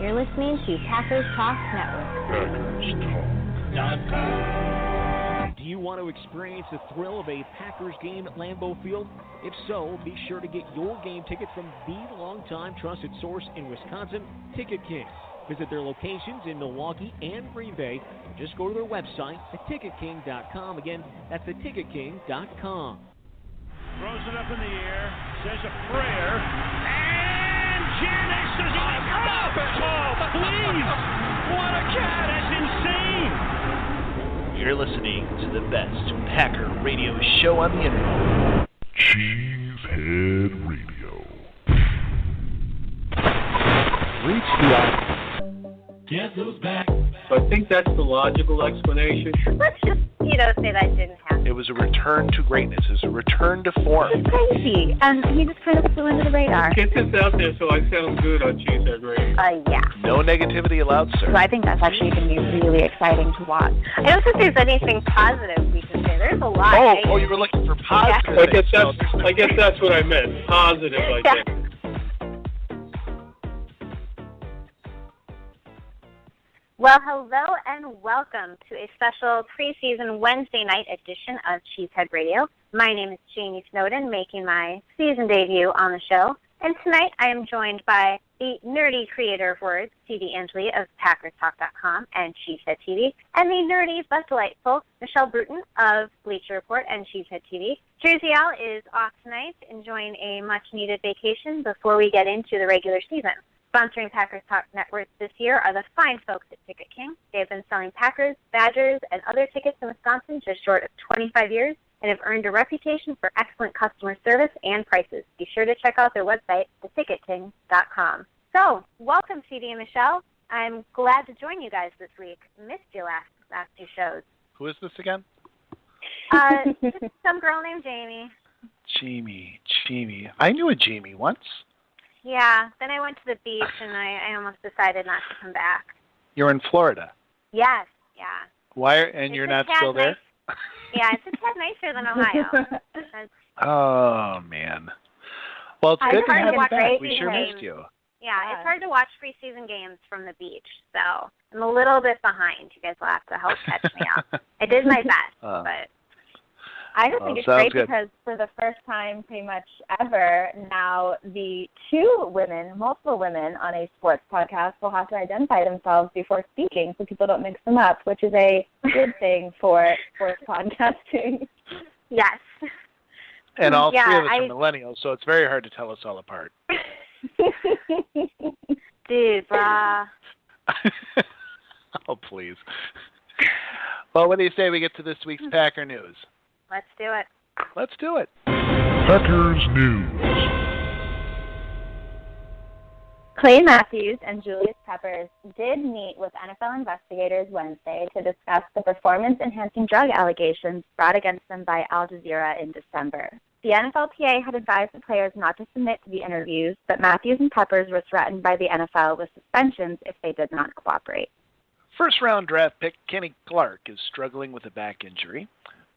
You're listening to Packers Talk Network. Do you want to experience the thrill of a Packers game at Lambeau Field? If so, be sure to get your game ticket from the longtime trusted source in Wisconsin, Ticket King. Visit their locations in Milwaukee and Green Bay, or just go to their website at ticketking.com. Again, that's theticketking.com. Throws it up in the air, says a prayer, and Janis is on it. Oh, please! What a cat! That's insane! You're listening to the best Packer radio show on the internet. Cheesehead Radio. Reach the Get those back. So I think that's the logical explanation. Let's just, say that didn't happen. It was a return to greatness. It was a return to form. It's crazy, and he just kind of flew under the radar. Get this out there so I sound good on Cheesehead Radio. Yeah. No negativity allowed, sir. So I think that's actually going to be really exciting to watch. I don't think there's anything positive we can say. There's a lot. Oh, you were looking for positive. I guess that's what I meant. Positive, I think. Well, hello and welcome to a special preseason Wednesday night edition of Cheesehead Radio. My name is Jayme Snowden, making my season debut on the show. And tonight I am joined by the nerdy creator of words, C.D. Ansley of PackersTalk.com and Cheesehead TV, and the nerdy but delightful Michelle Bruton of Bleacher Report and Cheesehead TV. Jersey Al is off tonight, enjoying a much-needed vacation before we get into the regular season. Sponsoring Packers Talk Network this year are the fine folks at Ticket King. They have been selling Packers, Badgers, and other tickets in Wisconsin just short of 25 years and have earned a reputation for excellent customer service and prices. Be sure to check out their website, theticketking.com. So, welcome, CD and Michelle. I'm glad to join you guys this week. Missed you last two shows. Who is this again? Just some girl named Jayme. Jayme. I knew a Jayme once. Yeah, then I went to the beach and I almost decided not to come back. You're in Florida. Yes, yeah. Why? And you're not still there? Yeah, it's a tad nicer than Ohio. Oh, man. Well, it's good to have you back. We sure missed you. Yeah, it's hard to watch preseason games from the beach, so I'm a little bit behind. You guys will have to help catch me up. I did my best, but... I just think it's great because for the first time pretty much ever, now the multiple women on a sports podcast will have to identify themselves before speaking so people don't mix them up, which is a good thing for sports podcasting. Yes. And all three of us are millennials, so it's very hard to tell us all apart. Dude, brah. Oh, please. Well, what do you say we get to this week's Packer news? Let's do it. Let's do it. Packers News. Clay Matthews and Julius Peppers did meet with NFL investigators Wednesday to discuss the performance-enhancing drug allegations brought against them by Al Jazeera in December. The NFLPA had advised the players not to submit to the interviews, but Matthews and Peppers were threatened by the NFL with suspensions if they did not cooperate. First-round draft pick Kenny Clark is struggling with a back injury.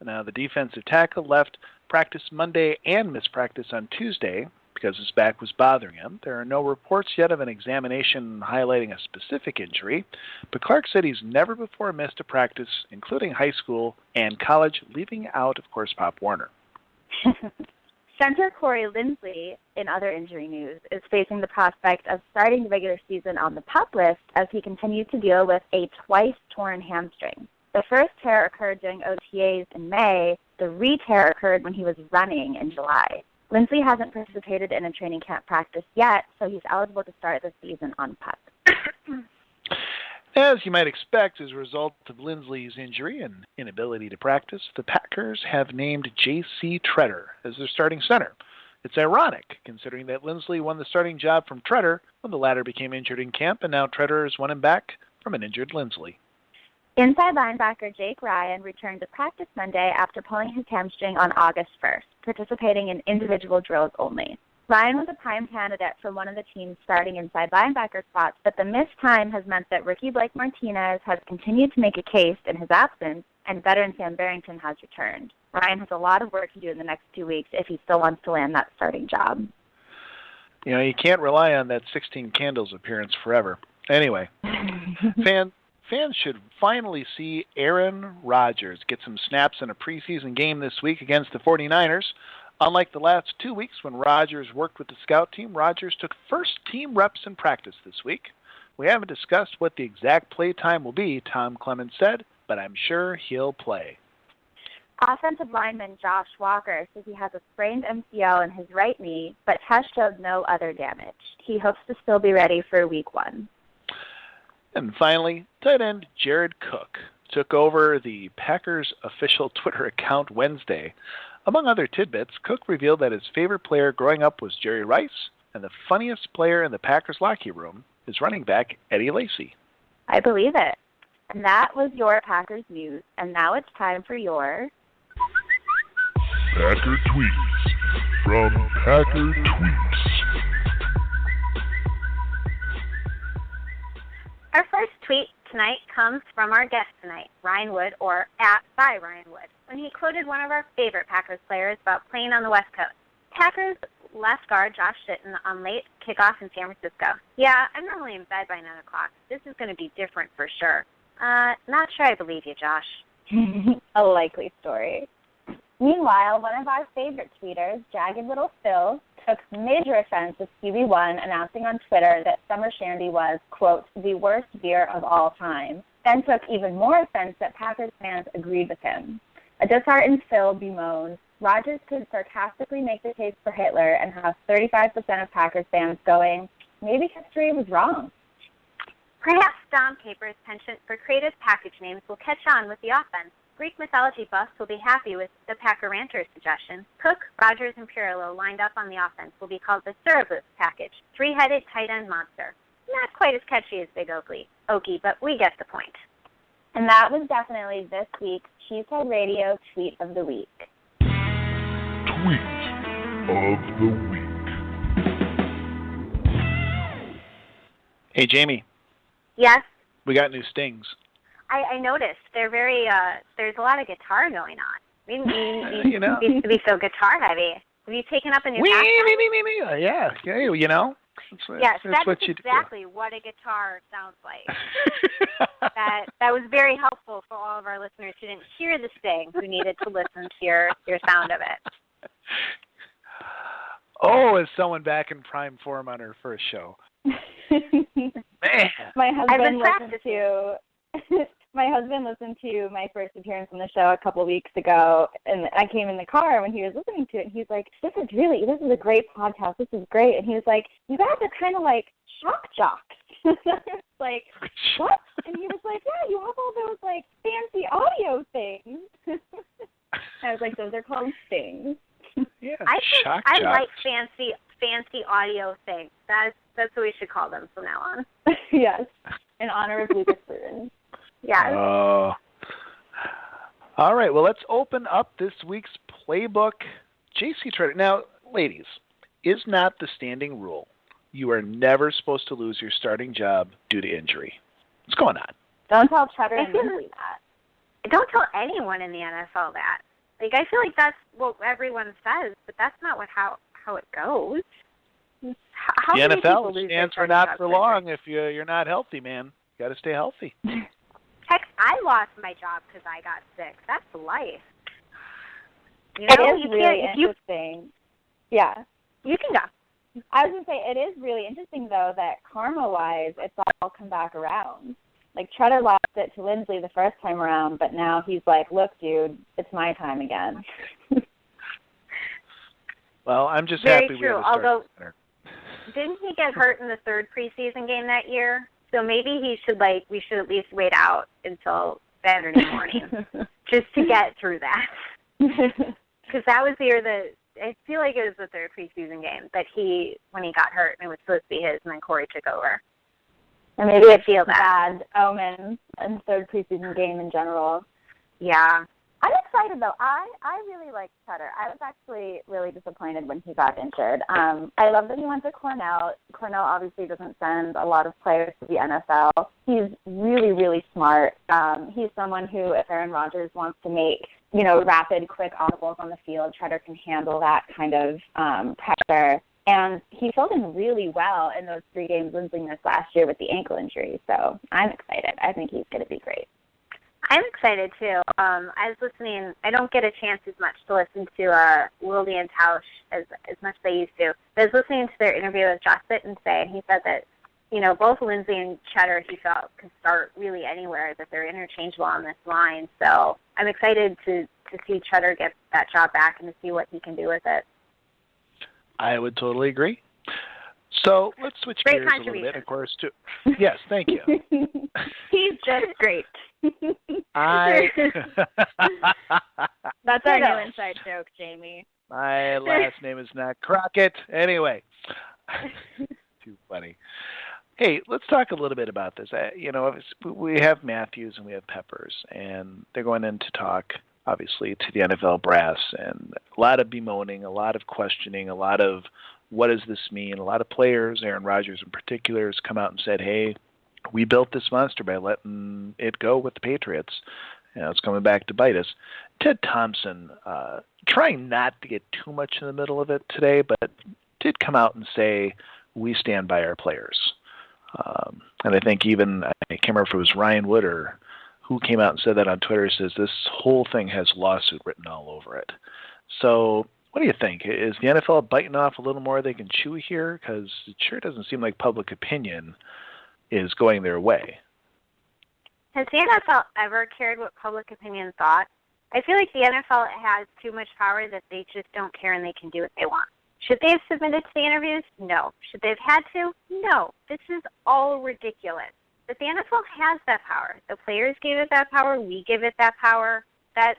Now, the defensive tackle left practice Monday and missed practice on Tuesday because his back was bothering him. There are no reports yet of an examination highlighting a specific injury, but Clark said he's never before missed a practice, including high school and college, leaving out, of course, Pop Warner. Center Corey Linsley, in other injury news, is facing the prospect of starting the regular season on the PUP list as he continues to deal with a twice-torn hamstring. The first tear occurred during OTAs in May. The re-tear occurred when he was running in July. Linsley hasn't participated in a training camp practice yet, so he's eligible to start the season on PUP. As you might expect, as a result of Linsley's injury and inability to practice, the Packers have named J.C. Tretter as their starting center. It's ironic, considering that Linsley won the starting job from Tretter when the latter became injured in camp, and now Tretter has won him back from an injured Linsley. Inside linebacker Jake Ryan returned to practice Monday after pulling his hamstring on August 1st, participating in individual drills only. Ryan was a prime candidate for one of the team's starting inside linebacker spots, but the missed time has meant that rookie Blake Martinez has continued to make a case in his absence, and veteran Sam Barrington has returned. Ryan has a lot of work to do in the next 2 weeks if he still wants to land that starting job. You know, you can't rely on that 16 Candles appearance forever. Anyway, fans should finally see Aaron Rodgers get some snaps in a preseason game this week against the 49ers. Unlike the last 2 weeks when Rodgers worked with the scout team, Rodgers took first team reps in practice this week. We haven't discussed what the exact play time will be, Tom Clemens said, but I'm sure he'll play. Offensive lineman Josh Walker says he has a sprained MCL in his right knee, but tests showed no other damage. He hopes to still be ready for week 1. And finally, tight end Jared Cook took over the Packers' official Twitter account Wednesday. Among other tidbits, Cook revealed that his favorite player growing up was Jerry Rice, and the funniest player in the Packers locker room is running back Eddie Lacy. I believe it. And that was your Packers news, and now it's time for your... Packer Tweets from Packer Tweets. Our first tweet tonight comes from our guest tonight, Ryan Wood, or by Ryan Wood, when he quoted one of our favorite Packers players about playing on the West Coast. Packers left guard Josh Sitton on late kickoff in San Francisco. Yeah, I'm normally in bed by 9 o'clock. This is going to be different for sure. Not sure I believe you, Josh. A likely story. Meanwhile, one of our favorite tweeters, Jagged Little Phil, took major offense with QB1 announcing on Twitter that Summer Shandy was, quote, the worst beer of all time, then took even more offense that Packers fans agreed with him. A disheartened Phil bemoaned, Rodgers could sarcastically make the case for Hitler and have 35% of Packers fans going, maybe history was wrong. Perhaps Dom Capers' penchant for creative package names will catch on with the offense. Greek mythology buffs will be happy with the Packer Rancher's suggestion. Cook, Rodgers, and Pirlo lined up on the offense will be called the Surabus package, 3-headed tight end monster. Not quite as catchy as Big Okie, but we get the point. And that was definitely this week's Cheesehead Radio Tweet of the Week. Tweet of the Week. Hey, Jayme. Yes? We got new stings. I noticed they're very, there's a lot of guitar going on. We used to be so guitar heavy. Have you taken up a new pastime? Yeah, you know. Yes, that's what you exactly what a guitar sounds like. that was very helpful for all of our listeners who didn't hear the sting, who needed to listen to your sound of it. Oh, is someone back in prime form on her first show? Man. My husband listened to my first appearance on the show a couple weeks ago, and I came in the car when he was listening to it, and he's like, this is a great podcast, this is great. And he was like, you guys are kind of like shock jocks. Like, what? And he was like, yeah, you have all those like fancy audio things. I was like, those are called stings. Yeah, I like fancy audio things. That's what we should call them from now on. Yes, in honor of Lucas Burton. Yeah. All right, well, let's open up this week's playbook. JC Treader. Now, ladies, is not the standing rule you are never supposed to lose your starting job due to injury? What's going on? Don't tell Treader and Lindsay that. Don't tell anyone in the NFL that. Like, I feel like that's what everyone says, but that's not how it goes. How the NFL stands for not for long if you're not healthy, man. You got to stay healthy. Heck, I lost my job because I got sick. That's life. You know, it is really interesting. Yeah. You can go. I was going to say, it is really interesting, though, that karma-wise, it's all come back around. Like, Treader lost it to Lindsley the first time around, but now he's like, look, dude, it's my time again. Well, I'm just Very happy true. we have a Although, didn't he get hurt in the third preseason game that year? So maybe we should at least wait out until Saturday morning just to get through that. Because that was the year I feel like it was the third preseason game that when he got hurt and it was supposed to be his, and then Corey took over. And maybe I feel bad omen in the third preseason game in general. Yeah. I'm excited, though. I really like Treader. I was actually really disappointed when he got injured. I love that he went to Cornell. Cornell obviously doesn't send a lot of players to the NFL. He's really, really smart. He's someone who, if Aaron Rodgers wants to make, rapid, quick audibles on the field, Treader can handle that kind of pressure. And he filled in really well in those 3 games Lindsay missed last year with the ankle injury. So I'm excited. I think he's going to be great. I'm excited, too. I was listening. I don't get a chance as much to listen to Wilde and Tausch as much as I used to. But I was listening to their interview with Josh Bitton today, and he said that, both Lindsay and Cheddar, he felt, could start really anywhere, that they're interchangeable on this line. So I'm excited to see Cheddar get that job back and to see what he can do with it. I would totally agree. So let's switch gears a little bit, of course, to yes, thank you. He's just great. That's our new inside joke, Jayme. My last name is not Crockett. Anyway, too funny. Hey, let's talk a little bit about this. We have Matthews and we have Peppers, and they're going in to talk, obviously, to the NFL brass, and a lot of bemoaning, a lot of questioning, a lot of what does this mean? A lot of players, Aaron Rodgers in particular, has come out and said, hey, we built this monster by letting it go with the Patriots. It's coming back to bite us. Ted Thompson, trying not to get too much in the middle of it today, but did come out and say, we stand by our players. And I think even, I can't remember if it was Ryan Wood or who came out and said that on Twitter, says this whole thing has lawsuit written all over it. So what do you think? Is the NFL biting off a little more they can chew here? Because it sure doesn't seem like public opinion is going their way. Has the NFL ever cared what public opinion thought? I feel like the NFL has too much power that they just don't care and they can do what they want. Should they have submitted to the interviews? No. Should they have had to? No. This is all ridiculous. But the NFL has that power. The players gave it that power. We give it that power. I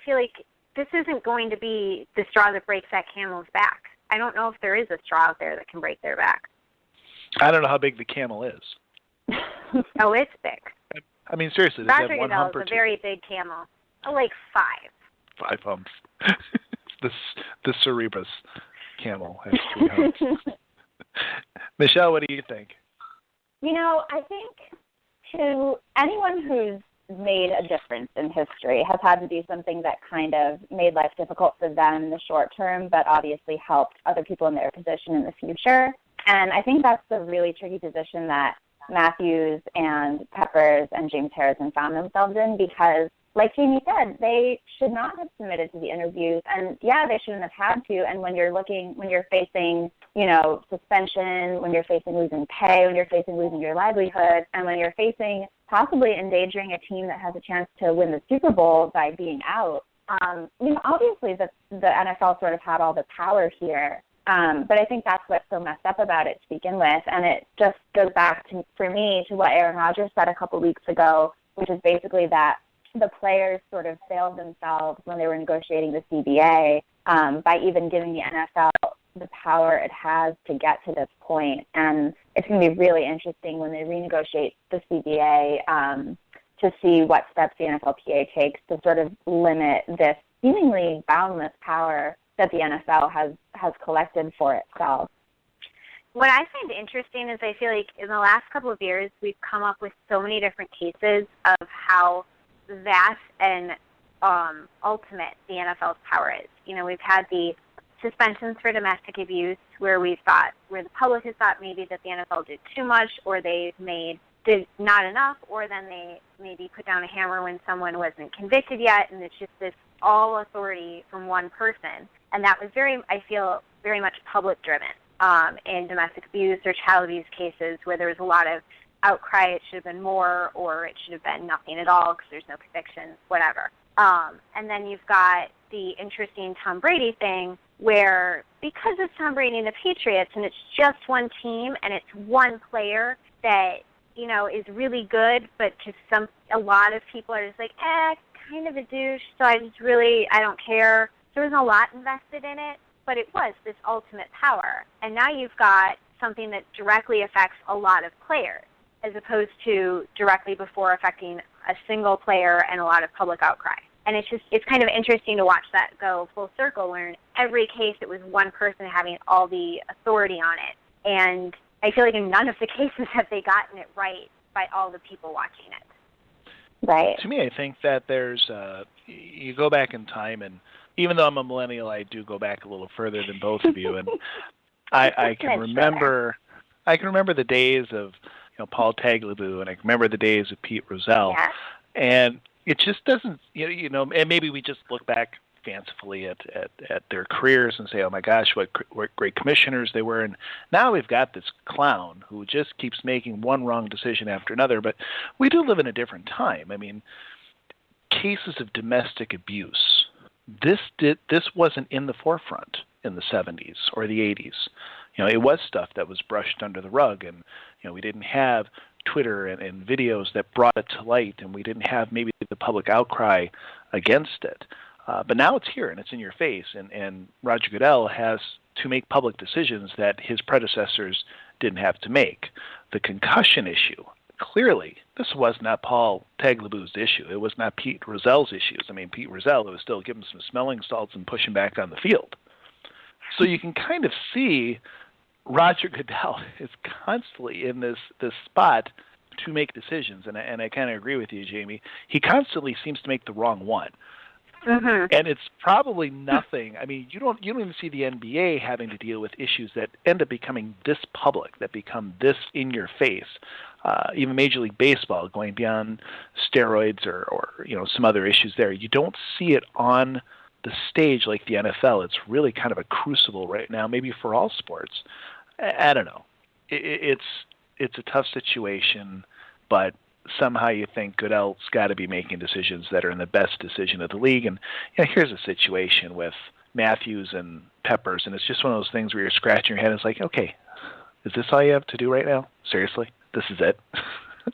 feel like this isn't going to be the straw that breaks that camel's back. I don't know if there is a straw out there that can break their back. I don't know how big the camel is. Oh, it's big. I mean, seriously, does it have one hump or two? It's a very big camel. Like 5. 5 humps. the Cerebrus camel has 3 humps. Michelle, what do you think? I think to anyone who's made a difference in history has had to do something that kind of made life difficult for them in the short term, but obviously helped other people in their position in the future. And I think that's the really tricky position that Matthews and Peppers and James Harrison found themselves in, because like Jayme said, they should not have submitted to the interviews, and they shouldn't have had to. And when you're facing, suspension, when you're facing losing pay, when you're facing losing your livelihood, and when you're facing possibly endangering a team that has a chance to win the Super Bowl by being out, obviously the NFL sort of had all the power here. But I think that's what's so messed up about it to begin with. And it just goes back to, for me, to what Aaron Rodgers said a couple weeks ago, which is basically that the players sort of failed themselves when they were negotiating the CBA by even giving the NFL the power it has to get to this point. And it's going to be really interesting when they renegotiate the CBA to see what steps the NFLPA takes to sort of limit this seemingly boundless power that the NFL has collected for itself. What I find interesting is I feel like in the last couple of years, we've come up with so many different cases of how vast and ultimate the NFL's power is. We've had the suspensions for domestic abuse where the public has thought maybe that the NFL did too much, or they did not enough, or then they maybe put down a hammer when someone wasn't convicted yet, and it's just this all authority from one person. And that was I feel very much public-driven in domestic abuse or child abuse cases where there was a lot of outcry. It should have been more, or it should have been nothing at all because there's no convictions, whatever. And then you've got the interesting Tom Brady thing where because it's Tom Brady and the Patriots and it's just one team and it's one player that, is really good, but just a lot of people are just like, kind of a douche, so I don't care. There wasn't a lot invested in it, but it was this ultimate power. And now you've got something that directly affects a lot of players, as opposed to directly before affecting a single player and a lot of public outcry. And it's kind of interesting to watch that go full circle, where in every case it was one person having all the authority on it. And I feel like in none of the cases have they gotten it right by all the people watching it. Right. To me, I think that there's, you go back in time and even though I'm a millennial, I do go back a little further than both of you, and I can remember the days of Paul Tagliabue, and I can remember the days of Pete Rozelle, and it just doesn't and maybe we just look back fancifully at their careers and say, oh my gosh, what great commissioners they were, and now we've got this clown who just keeps making one wrong decision after another. But we do live in a different time. I mean, cases of domestic abuse, this wasn't in the forefront in the 70s or the 80s. It was stuff that was brushed under the rug, and we didn't have Twitter and videos that brought it to light, and we didn't have maybe the public outcry against it. But now it's here, and it's in your face, and Roger Goodell has to make public decisions that his predecessors didn't have to make. The concussion issue, clearly, this was not Paul Tagliabue's issue. It was not Pete Rozelle's issues. I mean, Pete Rozelle was still giving some smelling salts and pushing back on the field. So you can kind of see Roger Goodell is constantly in this spot to make decisions, and I kind of agree with you, Jayme. He constantly seems to make the wrong one. Mm-hmm. And it's probably nothing. I mean, you don't even see the NBA having to deal with issues that end up becoming this public, that become this in your face. Even Major League Baseball going beyond steroids or some other issues there. You don't see it on the stage like the NFL. It's really kind of a crucible right now, maybe for all sports. I don't know. It's a tough situation, but somehow you think Goodell's got to be making decisions that are in the best decision of the league. And here's a situation with Matthews and Peppers, and it's just one of those things where you're scratching your head and it's like, okay, is this all you have to do right now? Seriously? This is it?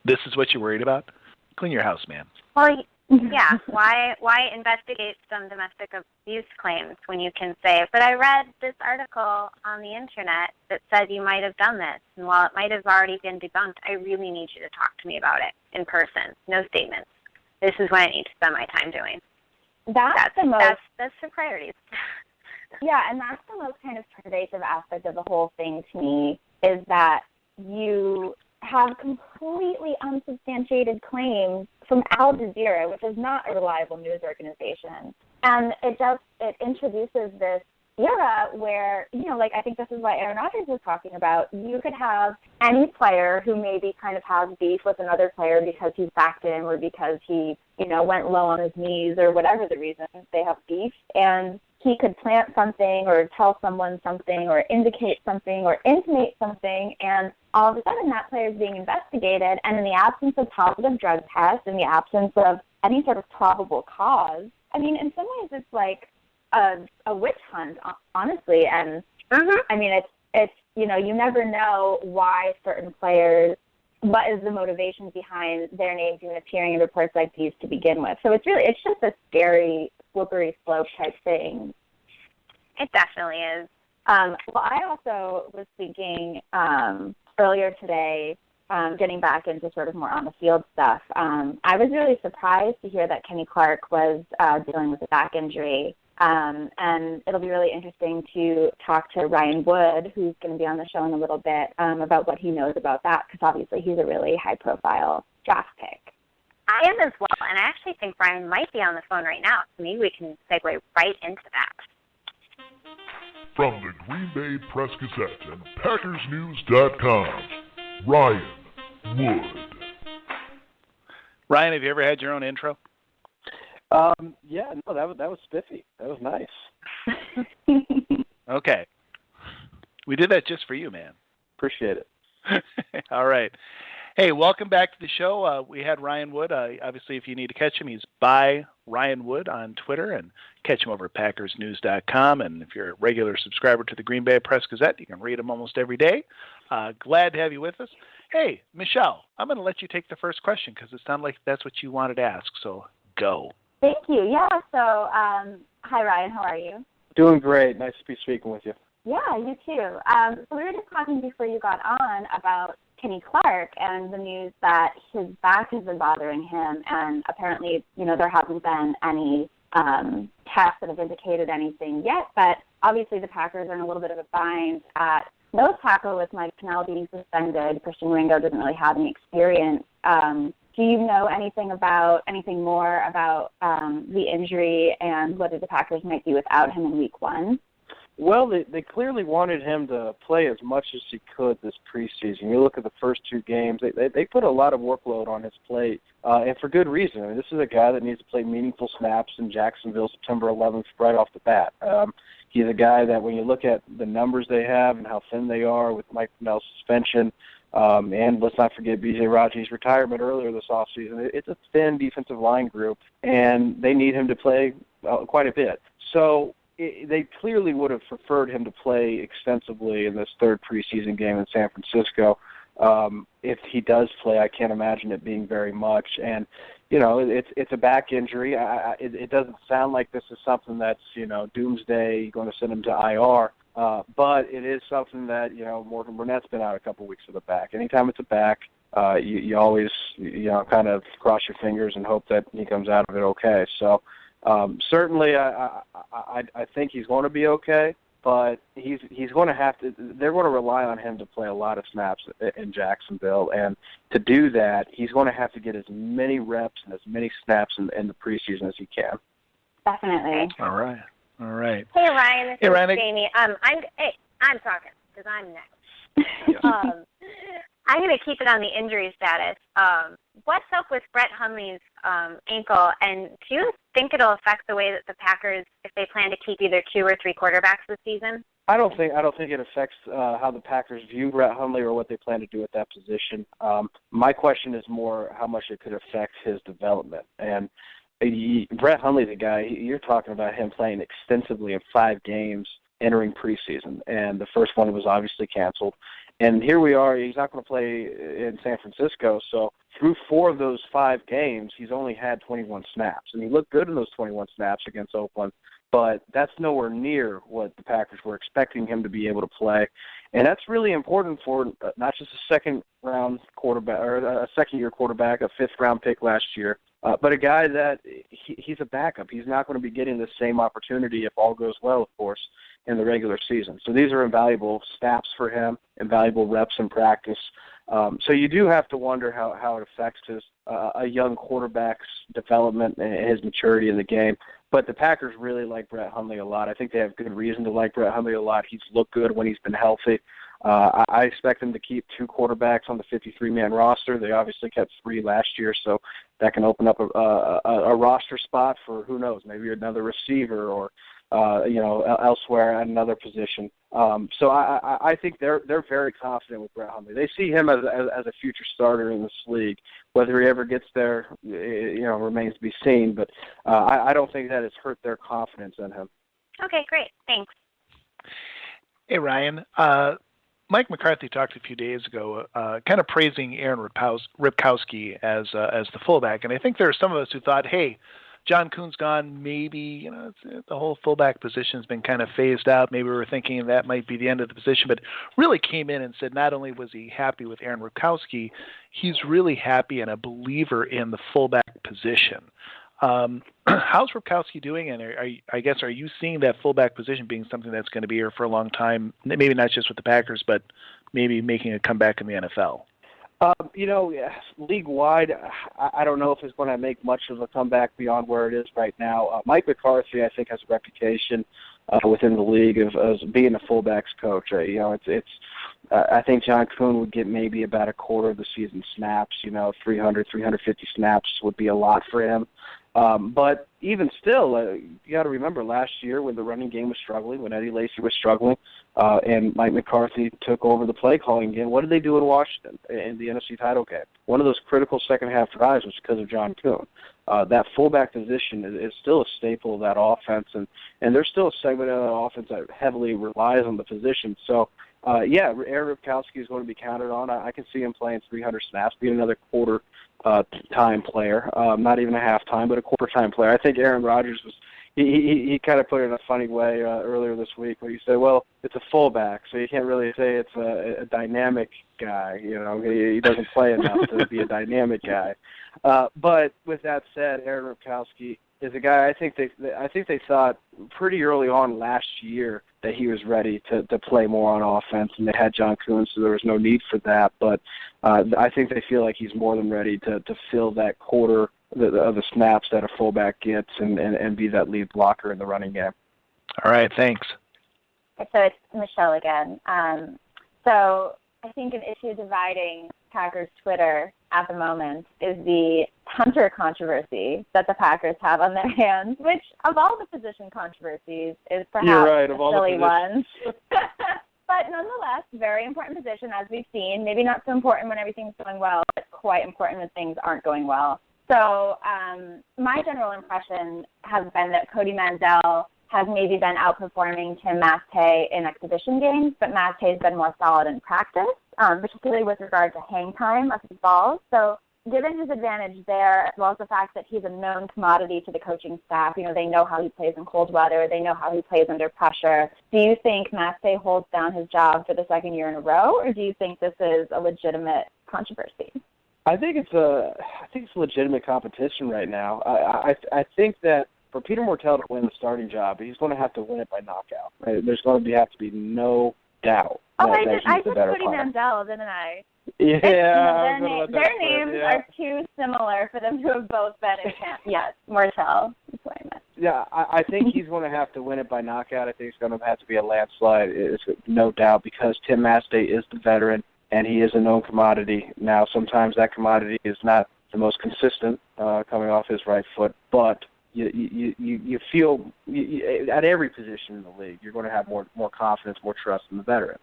This is what you're worried about? Clean your house, man. Well, yeah. Why investigate some domestic abuse claims when you can say, but I read this article on the internet that said you might have done this, and while it might have already been debunked, I really need you to talk to me about it in person. No statements. This is what I need to spend my time doing. That's the priorities. Yeah, and that's the most kind of pervasive aspect of the whole thing to me, is that you have completely unsubstantiated claims from Al Jazeera, which is not a reliable news organization. And it introduces this era where, I think this is what Aaron Rodgers was talking about. You could have any player who maybe kind of has beef with another player because he's backed him or because he, went low on his knees or whatever the reason they have beef. And he could plant something or tell someone something or indicate something or intimate something, and all of a sudden that player is being investigated, and in the absence of positive drug tests, in the absence of any sort of probable cause, I mean, in some ways it's like a witch hunt, honestly, and I mean, it's you never know why certain players, what is the motivation behind their names even appearing in reports like these to begin with. So it's just a scary, slippery slope type thing. It definitely is. Well, I also was thinking earlier today, getting back into sort of more on the field stuff, I was really surprised to hear that Kenny Clark was dealing with a back injury. And it'll be really interesting to talk to Ryan Wood, who's going to be on the show in a little bit, about what he knows about that, because obviously he's a really high-profile draft pick. I am as well, and I actually think Ryan might be on the phone right now, so maybe we can segue right into that. From the Green Bay Press-Gazette and PackersNews.com, Ryan Wood. Ryan, have you ever had your own intro? Yeah, no, that was spiffy. That was nice. Okay. We did that just for you, man. Appreciate it. All right. Hey, welcome back to the show. We had Ryan Wood. Obviously, if you need to catch him, he's by Ryan Wood on Twitter, and catch him over at PackersNews.com. And if you're a regular subscriber to the Green Bay Press-Gazette, you can read him almost every day. Glad to have you with us. Hey, Michelle, I'm going to let you take the first question because it sounded like that's what you wanted to ask, so go. Thank you. Yeah, so hi, Ryan. How are you? Doing great. Nice to be speaking with you. Yeah, you too. So we were just talking before you got on about Kenny Clark and the news that his back has been bothering him, and apparently, there hasn't been any tests that have indicated anything yet, but obviously the Packers are in a little bit of a bind at nose tackle with Mike Pennell being suspended. Christian Ringo doesn't really have any experience Do you know anything more about the injury and whether the Packers might be without him in Week 1? Well, they clearly wanted him to play as much as he could this preseason. You look at the first 2 games, they put a lot of workload on his plate, and for good reason. I mean, this is a guy that needs to play meaningful snaps in Jacksonville September 11th right off the bat. He's a guy that when you look at the numbers they have and how thin they are with Mike Pennell's suspension, and let's not forget B.J. Raji's retirement earlier this offseason, it's a thin defensive line group, and they need him to play quite a bit. So they clearly would have preferred him to play extensively in this 3rd preseason game in San Francisco. If he does play, I can't imagine it being very much. And, it's a back injury. It doesn't sound like this is something that's, doomsday, going to send him to IR. But it is something that, Morgan Burnett's been out a couple weeks with a back. Anytime it's a back, you always, kind of cross your fingers and hope that he comes out of it okay. So, certainly, I think he's going to be okay, but he's going to have to. They're going to rely on him to play a lot of snaps in Jacksonville, and to do that, he's going to have to get as many reps and as many snaps in the preseason as he can. Definitely. All right. Hey Ryan, this is Ryan. Jayme. I'm talking because I'm next. Yes. I'm going to keep it on the injury status. What's up with Brett Hundley's ankle, and do you think it'll affect the way that the Packers, if they plan to keep either 2 or 3 quarterbacks this season? I don't think it affects how the Packers view Brett Hundley or what they plan to do at that position. My question is more how much it could affect his development. And Brett Hundley's a guy, you're talking about him playing extensively in 5 games entering preseason, and the first one was obviously canceled. And here we are, he's not going to play in San Francisco, so through 4 of those 5 games, he's only had 21 snaps. And he looked good in those 21 snaps against Oakland, but that's nowhere near what the Packers were expecting him to be able to play. And that's really important for not just a second-round quarterback or a second-year quarterback, a fifth-round pick last year, but a guy that he's a backup. He's not going to be getting the same opportunity, if all goes well, of course, in the regular season. So these are invaluable snaps for him, invaluable reps in practice. So you do have to wonder how it affects a young quarterback's development and his maturity in the game. But the Packers really like Brett Hundley a lot. I think they have good reason to like Brett Hundley a lot. He's looked good when he's been healthy. I expect them to keep 2 quarterbacks on the 53-man roster. They obviously kept 3 last year, so that can open up a roster spot for, who knows, maybe another receiver or elsewhere at another position. So I think they're very confident with Brett Hundley. They see him as a future starter in this league. Whether he ever gets there, remains to be seen. But I don't think that has hurt their confidence in him. Okay, great. Thanks. Hey, Ryan. Mike McCarthy talked a few days ago, kind of praising Aaron Ripkowski as the fullback, and I think there are some of us who thought, hey, John Kuhn's gone, maybe, the whole fullback position has been kind of phased out. Maybe we were thinking that might be the end of the position, but really came in and said not only was he happy with Aaron Ripkowski, he's really happy and a believer in the fullback position. How's Ripkowski doing, and are you seeing that fullback position being something that's going to be here for a long time, maybe not just with the Packers, but maybe making a comeback in the NFL? League-wide, I don't know if it's going to make much of a comeback beyond where it is right now. Mike McCarthy, I think, has a reputation within the league of being a fullbacks coach. I think John Kuhn would get maybe about a quarter of the season snaps. 350 snaps would be a lot for him. But even still, you got to remember last year when the running game was struggling, when Eddie Lacy was struggling, and Mike McCarthy took over the play calling game, what did they do in Washington in the NFC title game? One of those critical second-half drives was because of John Kuhn. That fullback position is still a staple of that offense, and there's still a segment of that offense that heavily relies on the position. So, Aaron Ripkowski is going to be counted on. I can see him playing 300 snaps, being another quarter-time player, not even a half-time, but a quarter-time player. I think Aaron Rodgers he kind of put it in a funny way earlier this week where he said, well, it's a fullback, so you can't really say it's a dynamic guy. He doesn't play enough to be a dynamic guy. But with that said, Aaron Ripkowski is a guy I think they thought pretty early on last year that he was ready to play more on offense, and they had John Kuhn, so there was no need for that. But I think they feel like he's more than ready to fill that quarter of the snaps that a fullback gets and be that lead blocker in the running game. All right, thanks. So it's Michelle again. So I think an issue dividing Packers Twitter at the moment is the punter controversy that the Packers have on their hands, which of all the position controversies is perhaps a silly one. But nonetheless, very important position, as we've seen. Maybe not so important when everything's going well, but quite important when things aren't going well. So my general impression has been that Cody Mandel has maybe been outperforming Tim Masthay in exhibition games, but Masthay has been more solid in practice, particularly with regard to hang time of his balls. So given his advantage there, as well as the fact that he's a known commodity to the coaching staff, they know how he plays in cold weather, they know how he plays under pressure, do you think Masthay holds down his job for the second year in a row, or do you think this is a legitimate controversy? I think it's a legitimate competition right now. I think that for Peter Mortel to win the starting job, he's going to have to win it by knockout. Right? There's going to have to be no doubt. I said Cody Mandel, didn't I? Yeah. Their names are too similar for them to have both been in camp. Yes, Mortel. That's what I meant. Yeah, I think he's going to have to win it by knockout. I think it's going to have to be a landslide, it's no doubt, because Tim Masthay is the veteran, and he is a known commodity. Now, sometimes that commodity is not the most consistent coming off his right foot, but you feel at every position in the league, you're going to have more confidence, more trust in the veteran.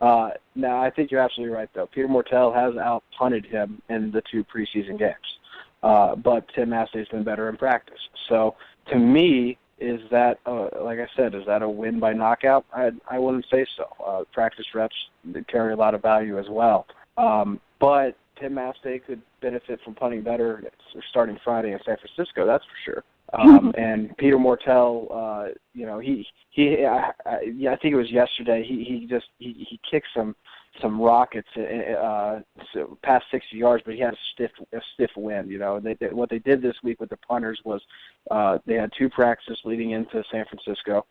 Now, I think you're absolutely right, though. Peter Mortel has out-punted him in the 2 preseason games, but Tim Mastay's been better in practice. So, to me, is that, like I said, is that a win by knockout? I wouldn't say so. Practice reps carry a lot of value as well. But Tim Masthay could benefit from punting better starting Friday in San Francisco, that's for sure. And Peter Mortel, I think it was yesterday. He kicked some rockets past 60 yards, but he had a stiff wind. What they did this week with the punters was they had 2 practices leading into San Francisco.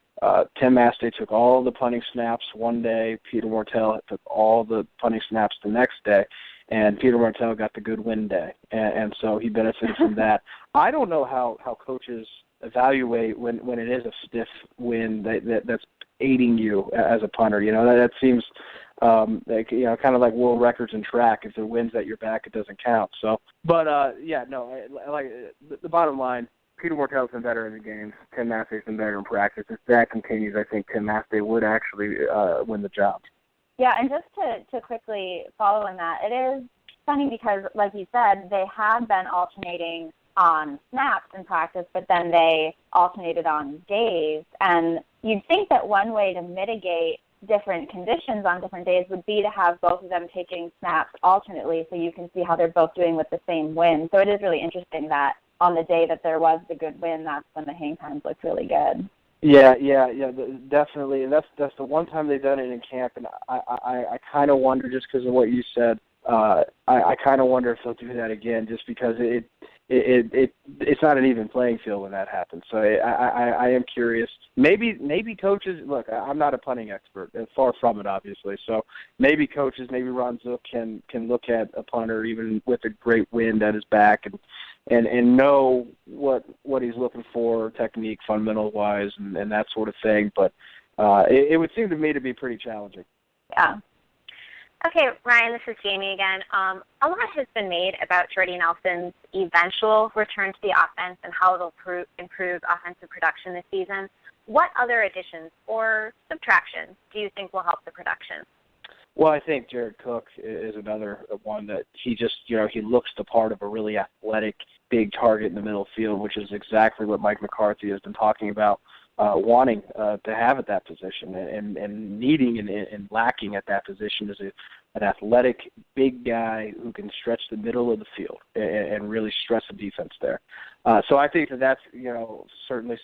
Tim Masthay took all the punting snaps one day. Peter Mortel took all the punting snaps the next day. And Peter Mortel got the good win day, and so he benefited from that. I don't know how coaches evaluate when it is a stiff win that's aiding you as a punter. That seems kind of like world records in track. If it wins at your back, it doesn't count. So, but the bottom line, Peter Mortel's been better in the games. Tim Mastay's been better in practice. If that continues, I think Tim Masthay would actually win the job. Yeah, and just to quickly follow on that, it is funny because, like you said, they had been alternating on snaps in practice, but then they alternated on days. And you'd think that one way to mitigate different conditions on different days would be to have both of them taking snaps alternately so you can see how they're both doing with the same win. So it is really interesting that on the day that there was the good win, that's when the hang times looked really good. Yeah, definitely, and that's the one time they've done it in camp, and I kind of wonder, just because of what you said, I kind of wonder if they'll do that again, just because it's not an even playing field when that happens. So I am curious. Maybe coaches, look, I'm not a punting expert, far from it, obviously. So maybe coaches, maybe Ron Zook can look at a punter even with a great wind at his back and know what he's looking for, technique, fundamental wise, and that sort of thing. But it would seem to me to be pretty challenging. Yeah. Okay, Ryan, this is Jayme again. A lot has been made about Jordy Nelson's eventual return to the offense and how it'll improve offensive production this season. What other additions or subtractions do you think will help the production? Well, I think Jared Cook is another one that he just, he looks the part of a really athletic, big target in the middle field, which is exactly what Mike McCarthy has been talking about, wanting to have at that position and needing and lacking at that position is an athletic, big guy who can stretch the middle of the field and really stress the defense there. So I think that's, certainly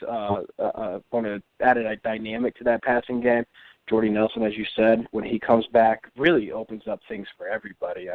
going to add a dynamic to that passing game. Jordy Nelson, as you said, when he comes back, really opens up things for everybody.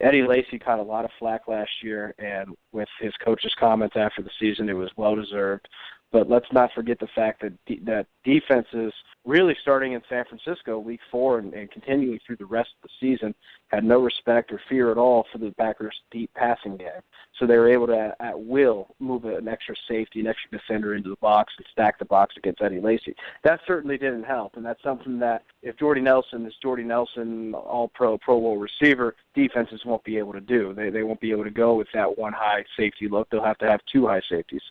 Eddie Lacy caught a lot of flack last year, and with his coach's comments after the season, it was well-deserved. But let's not forget the fact that that defenses, really starting in San Francisco week 4 and continuing through the rest of the season, had no respect or fear at all for the Packers' deep passing game. So they were able to, at will, move an extra safety, an extra defender into the box and stack the box against Eddie Lacy. That certainly didn't help, and that's something that if Jordy Nelson is Jordy Nelson, all-pro, Pro Bowl receiver, defenses won't be able to do. They won't be able to go with that one high safety look. They'll have to have 2 high safeties.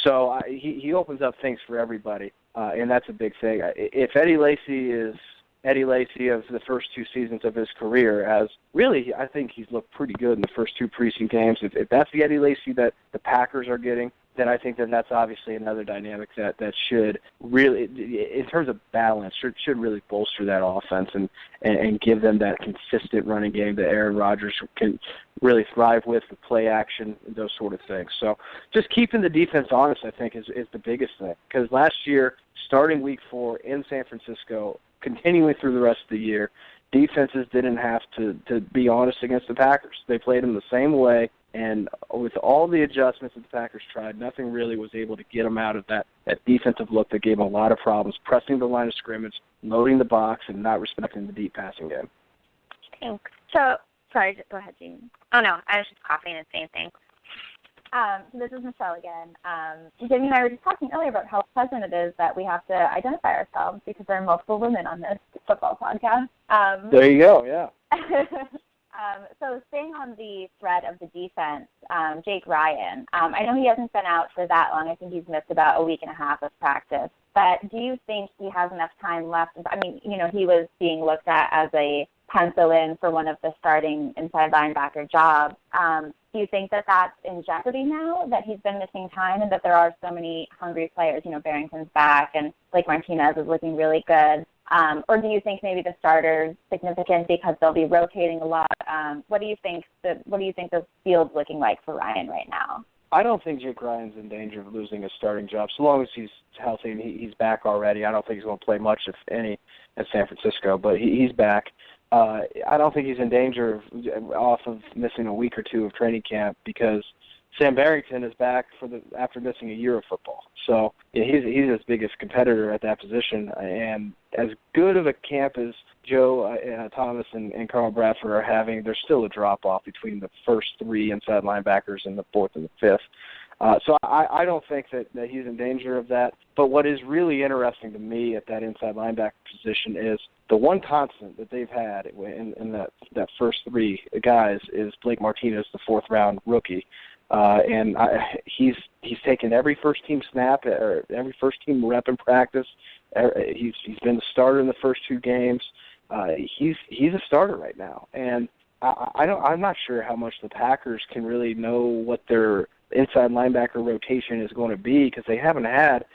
So he opens up things for everybody, and that's a big thing. If Eddie Lacy is Eddie Lacy of the first 2 seasons of his career, as really I think he's looked pretty good in the first 2 preseason games. If that's the Eddie Lacy that the Packers are getting, then I think that's obviously another dynamic that should really, in terms of balance, should really bolster that offense and give them that consistent running game that Aaron Rodgers can really thrive with play action, those sort of things. So just keeping the defense honest, I think, is the biggest thing. Because last year, starting week 4 in San Francisco, continuing through the rest of the year, defenses didn't have to be honest against the Packers. They played them the same way, and with all the adjustments that the Packers tried, nothing really was able to get them out of that defensive look that gave them a lot of problems, pressing the line of scrimmage, loading the box, and not respecting the deep passing game. Thanks. So, sorry, go ahead, Jayme. Oh, no, I was just coughing and saying thanks. So this is Michelle again. Jayme and I were just talking earlier about how pleasant it is that we have to identify ourselves because there are multiple women on this football podcast. There you go, yeah. So staying on the thread of the defense, Jake Ryan, I know he hasn't been out for that long. I think he's missed about a week and a half of practice. But do you think he has enough time left? I mean, he was being looked at as a pencil in for one of the starting inside linebacker jobs. Do you think that that's in jeopardy now, that he's been missing time and that there are so many hungry players? Barrington's back and Blake Martinez is looking really good. Or do you think maybe the starter's significant because they'll be rotating a lot? What do you think the field's looking like for Ryan right now? I don't think Jake Ryan's in danger of losing his starting job. So long as he's healthy and he's back already, I don't think he's going to play much, if any, at San Francisco. But he's back. I don't think he's in danger off of missing a week or 2 of training camp because Sam Barrington is back after missing a year of football. So he's his biggest competitor at that position. And as good of a camp as Joe Thomas and Carl Bradford are having, there's still a drop-off between the first 3 inside linebackers and the 4th and the 5th. So I don't think that he's in danger of that. But what is really interesting to me at that inside linebacker position is the one constant that they've had in that first 3 guys is Blake Martinez, the 4th-round rookie. And he's taken every first-team snap or every first-team rep in practice. He's been the starter in the first 2 games. He's a starter right now. And I'm not sure how much the Packers can really know what their inside linebacker rotation is going to be because they haven't had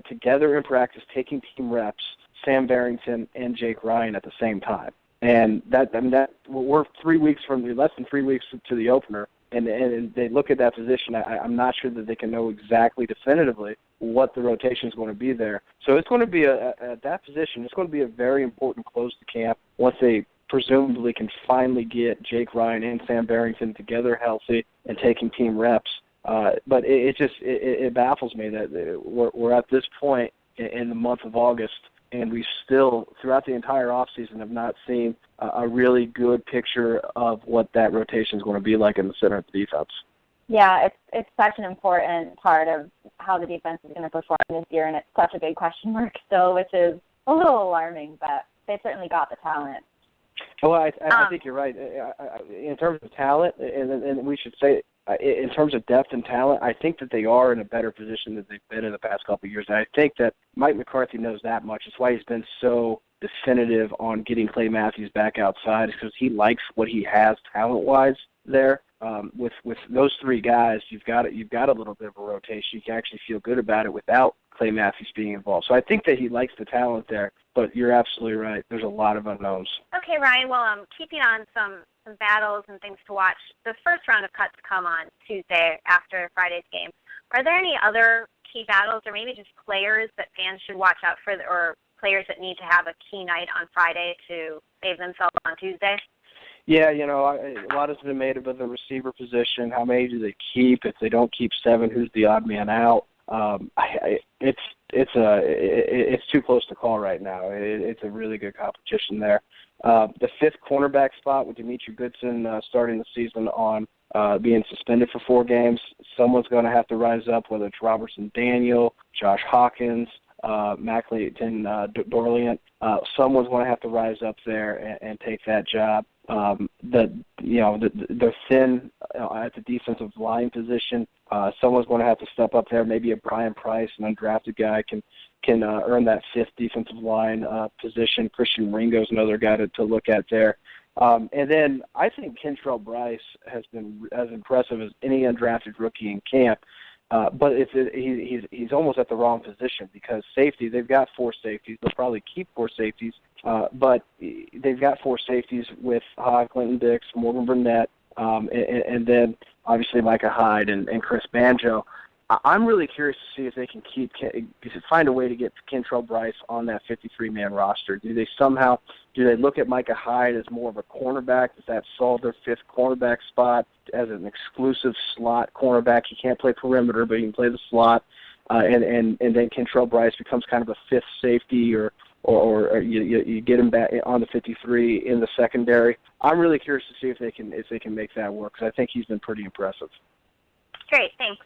together in practice taking team reps Sam Barrington and Jake Ryan at the same time. And that we're less than 3 weeks to the opener, and they look at that position. I'm not sure that they can know exactly definitively what the rotation is going to be there. So it's going to be at that position. It's going to be a very important close to camp once they presumably can finally get Jake Ryan and Sam Barrington together healthy and taking team reps. But it baffles me that we're at this point in the month of August, and we still, throughout the entire offseason, have not seen a really good picture of what that rotation is going to be like in the center of the defense. Yeah, it's such an important part of how the defense is going to perform this year, and it's such a big question mark still, which is a little alarming, but they certainly got the talent. Well, I think you're right. In terms of talent, and we should say, in terms of depth and talent, I think that they are in a better position than they've been in the past couple of years. And I think that Mike McCarthy knows that much. It's why he's been so definitive on getting Clay Matthews back outside, because he likes what he has talent-wise there. With those 3 guys, you've got a little bit of a rotation. You can actually feel good about it without Clay Matthews being involved. So I think that he likes the talent there, but you're absolutely right. There's a lot of unknowns. Okay, Ryan, well, keeping on some battles and things to watch, the first round of cuts come on Tuesday after Friday's game. Are there any other key battles or maybe just players that fans should watch out for, or players that need to have a key night on Friday to save themselves on Tuesday? Yeah, a lot has been made about the receiver position. How many do they keep? If they don't keep 7, who's the odd man out? It's too close to call right now. It's a really good competition there. The 5th cornerback spot with Demetri Goodson starting the season on being suspended for 4 games. Someone's going to have to rise up, whether it's Robertson Daniel, Josh Hawkins, Mackleyton Dorliant. Someone's going to have to rise up there and take that job. They're thin at the defensive line position. Someone's going to have to step up there. Maybe a Brian Price, an undrafted guy, can earn that 5th defensive line position. Christian Ringo's another guy to look at there. And then I think Kentrell Bryce has been as impressive as any undrafted rookie in camp. But he's almost at the wrong position because safety, they've got 4 safeties. They'll probably keep 4 safeties. But they've got 4 safeties with Clinton Dix, Morgan Burnett, and then obviously Micah Hyde and Chris Banjo. I'm really curious to see if they can find a way to get Kentrell Bryce on that 53-man roster. Do they look at Micah Hyde as more of a cornerback? Does that solve their 5th cornerback spot as an exclusive slot cornerback? He can't play perimeter, but he can play the slot. And then Kentrell Bryce becomes kind of a 5th safety, or you get him back on the 53 in the secondary. I'm really curious to see if they can make that work because I think he's been pretty impressive. Great, thanks.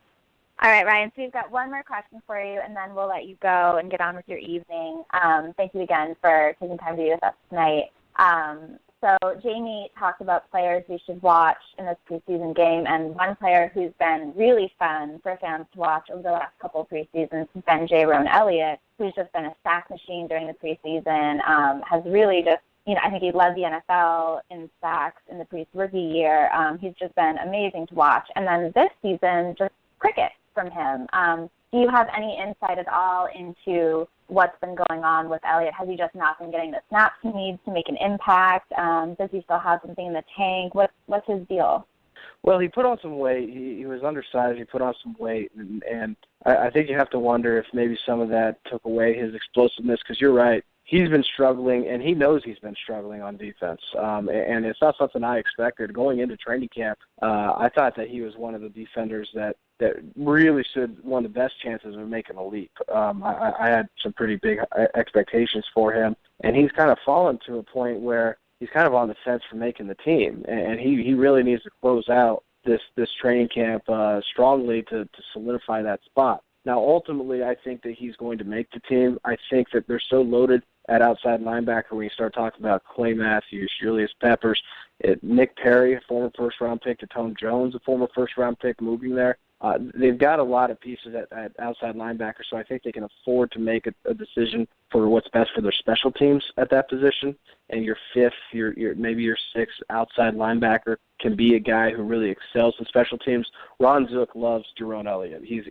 All right, Ryan, so we've got one more question for you, and then we'll let you go and get on with your evening. Thank you again for taking time to be with us tonight. So Jayme talked about players we should watch in this preseason game, and one player who's been really fun for fans to watch over the last couple of preseasons has been Jayrone Elliott, who's just been a sack machine during the preseason, has really just, I think he led the NFL in sacks in the rookie year. He's just been amazing to watch. And then this season, just cricket from him. Do you have any insight at all into what's been going on with Elliott? Has he just not been getting the snaps he needs to make an impact? Does he still have something in the tank? What's his deal? Well, he put on some weight. He was undersized. He put on some weight, and I think you have to wonder if maybe some of that took away his explosiveness, because you're right. He's been struggling, and he knows he's been struggling on defense. And it's not something I expected. Going into training camp, I thought that he was one of the defenders that really stood one of the best chances of making a leap. I had some pretty big expectations for him, and he's kind of fallen to a point where he's kind of on the fence for making the team, and he really needs to close out this training camp strongly to solidify that spot. Now, ultimately, I think that he's going to make the team. I think that they're so loaded at outside linebacker when you start talking about Clay Matthews, Julius Peppers, Nick Perry, a former first-round pick, to Tone Jones, a former first-round pick, moving there. They've got a lot of pieces at outside linebacker, so I think they can afford to make a decision for what's best for their special teams at that position. And your 5th, maybe your 6th outside linebacker can be a guy who really excels in special teams. Ron Zook loves Jayrone Elliott. He's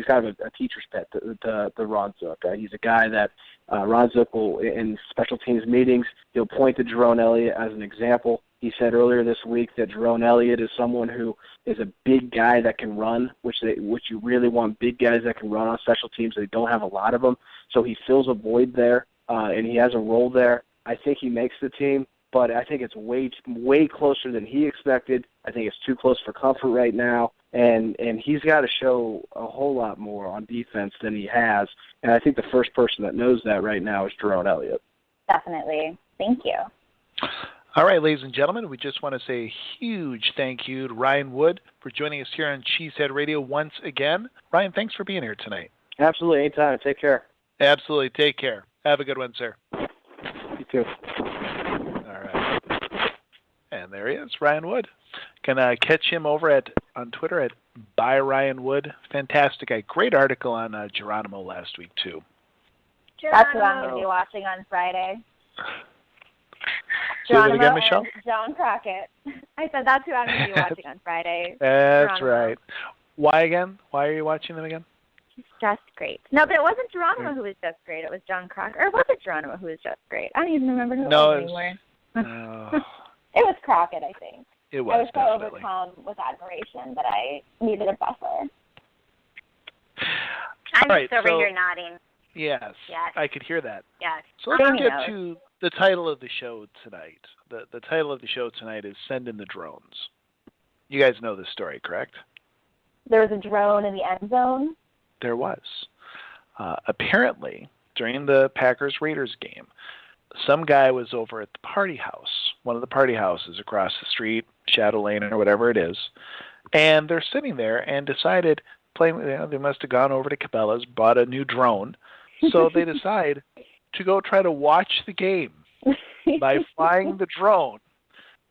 kind of a teacher's pet to Ron Zook. He's a guy that Ron Zook will, in special teams meetings, he'll point to Jayrone Elliott as an example. He said earlier this week that Jayrone Elliott is someone who is a big guy that can run, which you really want big guys that can run on special teams. They don't have a lot of them, so he fills a void there, and he has a role there. I think he makes the team, but I think it's way closer than he expected. I think it's too close for comfort right now, and he's got to show a whole lot more on defense than he has, and I think the first person that knows that right now is Jayrone Elliott. Definitely. Thank you. All right, ladies and gentlemen, we just want to say a huge thank you to Ryan Wood for joining us here on Cheesehead Radio once again. Ryan, thanks for being here tonight. Absolutely. Anytime. Take care. Absolutely. Take care. Have a good one, sir. You too. All right. And there he is, Ryan Wood. Can catch him over on Twitter at @ByRyanWood. Fantastic guy. Great article on Geronimo last week, too. That's what I'm going to be watching on Friday. Say that again, Michelle? John Crockett. I said that's who I'm going to be watching on Friday. That's Geronimo. right. Why again? Why are you watching them again? He's just great. No, but it wasn't Geronimo who was just great. It was John Crockett. Or was it Geronimo who was just great? I don't even remember who it was anymore. It was Crockett, I think. It was, I was so definitely. overcome with admiration that I needed a buffer. I'm right, just over so- here nodding. Yes, I could hear that. Yes. So let's get to the title of the show tonight. The title of the show tonight is Send in the Drones. You guys know this story, correct? There was a drone in the end zone? There was. Apparently, during the Packers-Raiders game, some guy was over at the party house, one of the party houses across the street, Shadow Lane or whatever it is, and they're sitting there and decided, they must have gone over to Cabela's, bought a new drone, so they decide to go try to watch the game by flying the drone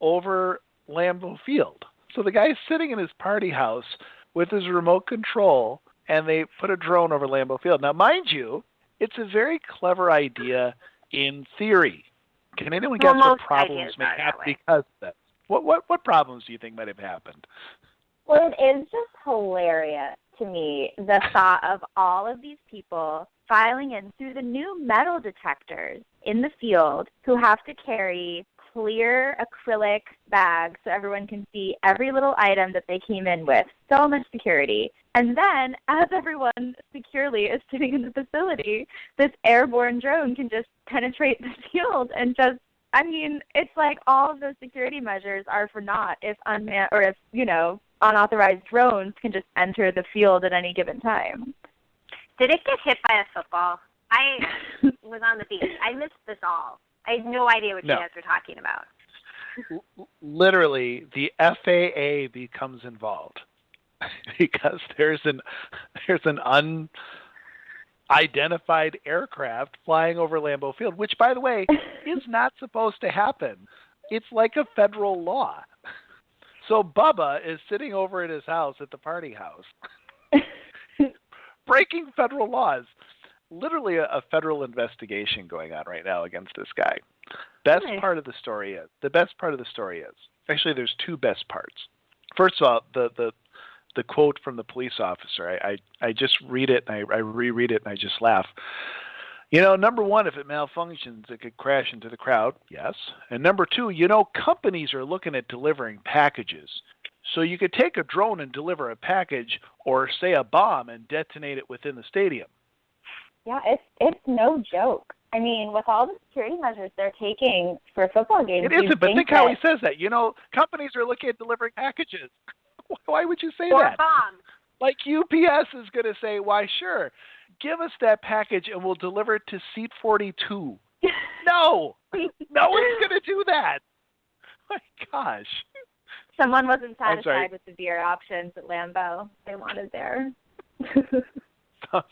over Lambeau Field. So the guy's sitting in his party house with his remote control, and they put a drone over Lambeau Field. Now, mind you, it's a very clever idea in theory. Can anyone guess what problems may happen because of that? What problems do you think might have happened? Well, it is just hilarious to me, the thought of all of these people filing in through the new metal detectors in the field who have to carry clear acrylic bags so everyone can see every little item that they came in with. So much security. And then, as everyone securely is sitting in the facility, this airborne drone can just penetrate the field and just, it's like all of those security measures are for naught if unmanned or if, unauthorized drones can just enter the field at any given time. Did it get hit by a football? I was on the beach. I missed this all. I had no idea what you guys were talking about. Literally, the FAA becomes involved because there's an unidentified aircraft flying over Lambeau Field, which, by the way, is not supposed to happen. It's like a federal law. So Bubba is sitting over at his house at the party house, breaking federal laws. Literally a federal investigation going on right now against this guy. The best part of the story is, actually there's two best parts. First of all, the quote from the police officer, I just read it and I reread it and I just laugh. Number one, if it malfunctions, it could crash into the crowd, yes. And number two, companies are looking at delivering packages. So you could take a drone and deliver a package or, say, a bomb and detonate it within the stadium. Yeah, it's no joke. With all the security measures they're taking for football games. It isn't, but think how he says that. Companies are looking at delivering packages. Why would you say or that? Or bombs. Like UPS is going to say, why, sure, give us that package and we'll deliver it to seat 42. No! No one's going to do that. My gosh. Someone wasn't satisfied with the beer options at Lambeau. They wanted their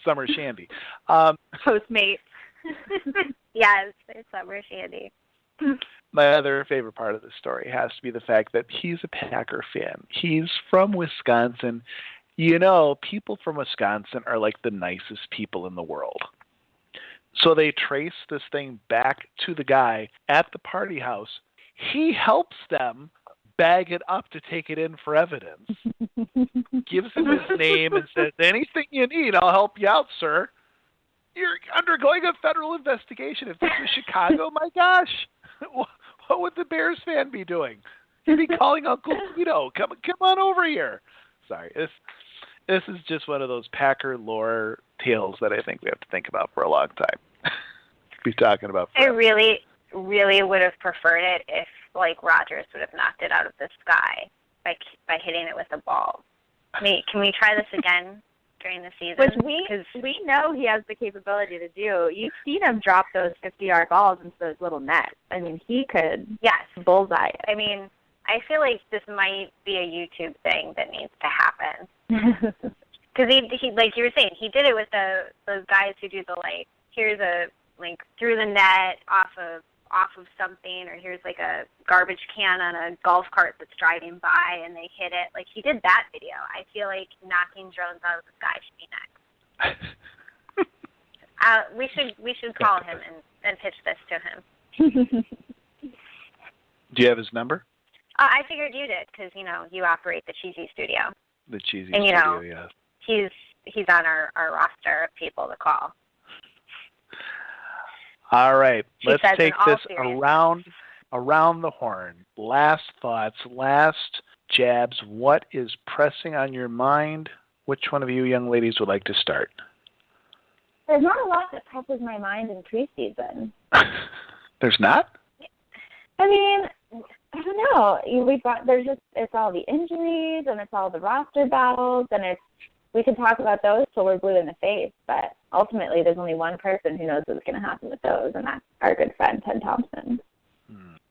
summer shandy. Postmates. Yes, it's summer shandy. My other favorite part of the story has to be the fact that he's a Packer fan. He's from Wisconsin. People from Wisconsin are like the nicest people in the world. So they trace this thing back to the guy at the party house. He helps them bag it up to take it in for evidence. Gives him his name and says, anything you need, I'll help you out, sir. You're undergoing a federal investigation. If this was Chicago, my gosh, what would the Bears fan be doing? He'd be calling Uncle Tito. Come on over here. Sorry, this is just one of those Packer lore tales that I think we have to think about for a long time. Be talking about forever. I really, really would have preferred it if, Rodgers would have knocked it out of the sky by hitting it with a ball. Can we try this again during the season? Which we know he has the capability to do. You've seen him drop those 50-yard balls into those little nets. He could bullseye it. I feel like this might be a YouTube thing that needs to happen. Because he, like you were saying, he did it with those guys who do the here's a through the net off of something, or here's a garbage can on a golf cart that's driving by and they hit it. He did that video. I feel like knocking drones out of the sky should be next. We should call him and pitch this to him. Do you have his number? I figured you did because you operate the Cheesy Studio. The Cheesy Studio, yeah. He's on our roster of people to call. All right, let's take this around the horn. Last thoughts, last jabs. What is pressing on your mind? Which one of you young ladies would like to start? There's not a lot that crosses my mind in preseason. There's not? I mean, I don't know. It's all the injuries and it's all the roster battles, and we can talk about those till we're blue in the face, but ultimately there's only one person who knows what's going to happen with those, and that's our good friend Ted Thompson.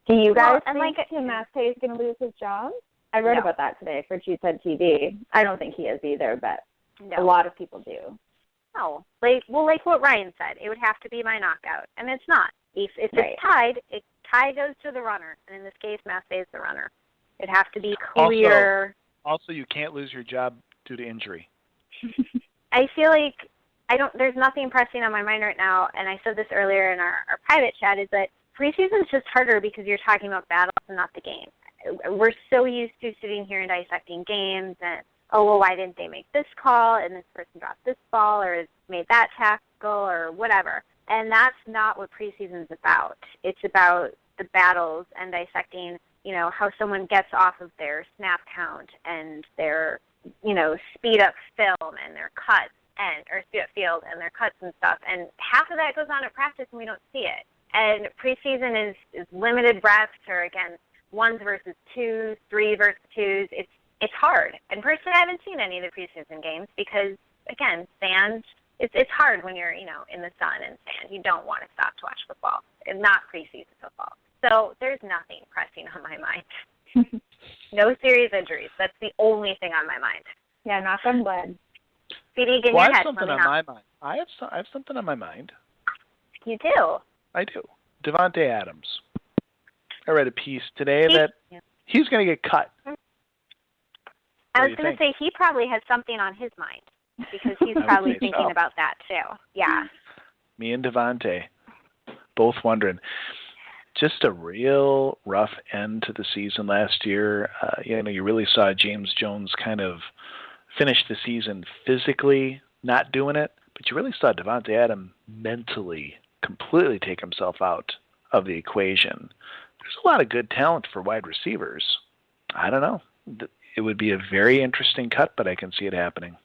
Do you guys think Tim Mastey is going to lose his job? I wrote about that today for Cheesehead TV. I don't think he is either, but a lot of people do. No. Like what Ryan said, it would have to be my knockout, and it's not. If it's tied, tie goes to the runner, and in this case, Mastey is the runner. It'd have to be clear. Also, you can't lose your job due to injury. I feel like there's nothing pressing on my mind right now, and I said this earlier in our private chat, is that preseason is just harder because you're talking about battles and not the game. We're so used to sitting here and dissecting games and, why didn't they make this call, and this person dropped this ball, or made that tackle, or whatever. And that's not what preseason is about. It's about the battles and dissecting, how someone gets off of their snap count and their, speed up film and their cuts or speed up field and their cuts and stuff. And half of that goes on at practice and we don't see it. And preseason is limited reps, or again, 1s versus 2s, 3 versus 2s. It's hard. And personally, I haven't seen any of the preseason games because, again, sand. It's hard when you're, in the sun and sand. You don't want to stop to watch football, and not preseason football. So there's nothing pressing on my mind. No serious injuries. That's the only thing on my mind. Yeah, knock on wood. Speedy, get in your head. I have something on my mind. I have something on my mind. You do? I do. Davante Adams. I read a piece today that he's going to get cut. I was going to say he probably has something on his mind because he's probably thinking about that too. Yeah. Me and Davante both wondering. Just a real rough end to the season last year. You really saw James Jones kind of finish the season physically not doing it, but you really saw Davante Adams mentally completely take himself out of the equation. There's a lot of good talent for wide receivers. I don't know. It would be a very interesting cut, but I can see it happening.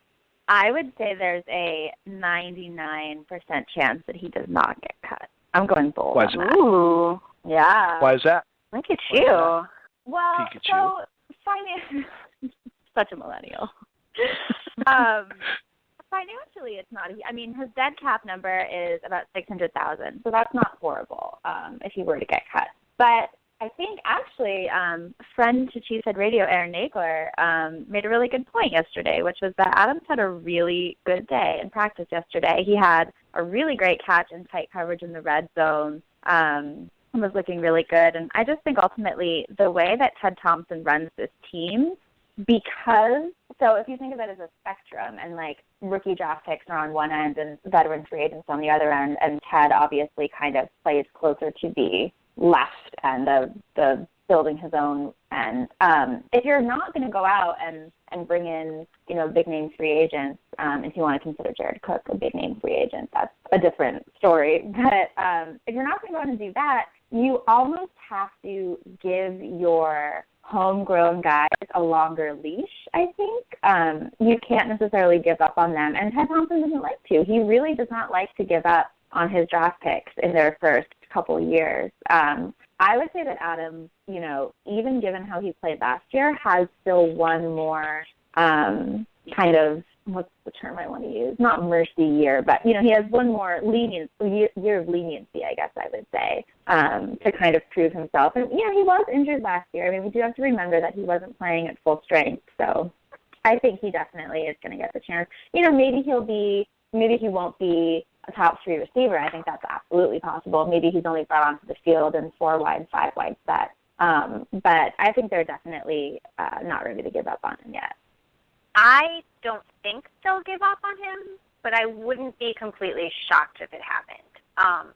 I would say there's a 99% chance that he does not get cut. I'm going bold. Why is that? Ooh, yeah. Why is that? Look at you. Well, Pikachu. so such a millennial. Financially, it's not. I mean, his dead cap number is about $600,000, so that's not horrible if he were to get cut. But I think actually, friend to Cheesehead Radio, Aaron Nagler, made a really good point yesterday, which was that Adams had a really good day in practice yesterday. He had a really great catch in tight coverage in the red zone. Was looking really good, and I just think ultimately the way that Ted Thompson runs this team, so if you think of it as a spectrum, and like rookie draft picks are on one end and veteran free agents on the other end, and Ted obviously kind of plays closer to the left end of the building his own end. If you're not going to go out and bring in, big name free agents, if you want to consider Jared Cook a big name free agent, that's a different story. But if you're not going to go out and do that, you almost have to give your homegrown guys a longer leash, I think. You can't necessarily give up on them. And Ted Thompson doesn't like to. He really does not like to give up on his draft picks in their first couple of years. I would say that Adams, even given how he played last year, has still one more kind of, what's the term I want to use? Not mercy year, but, he has one more year of leniency, I guess I would say, to kind of prove himself. And, he was injured last year. I mean, we do have to remember that he wasn't playing at full strength. So I think he definitely is going to get the chance. Maybe he won't be a top 3 receiver. I think that's absolutely possible. Maybe he's only brought onto the field in 4-wide, 5-wide set. But I think they're definitely not ready to give up on him yet. I don't think they'll give up on him, but I wouldn't be completely shocked if it happened.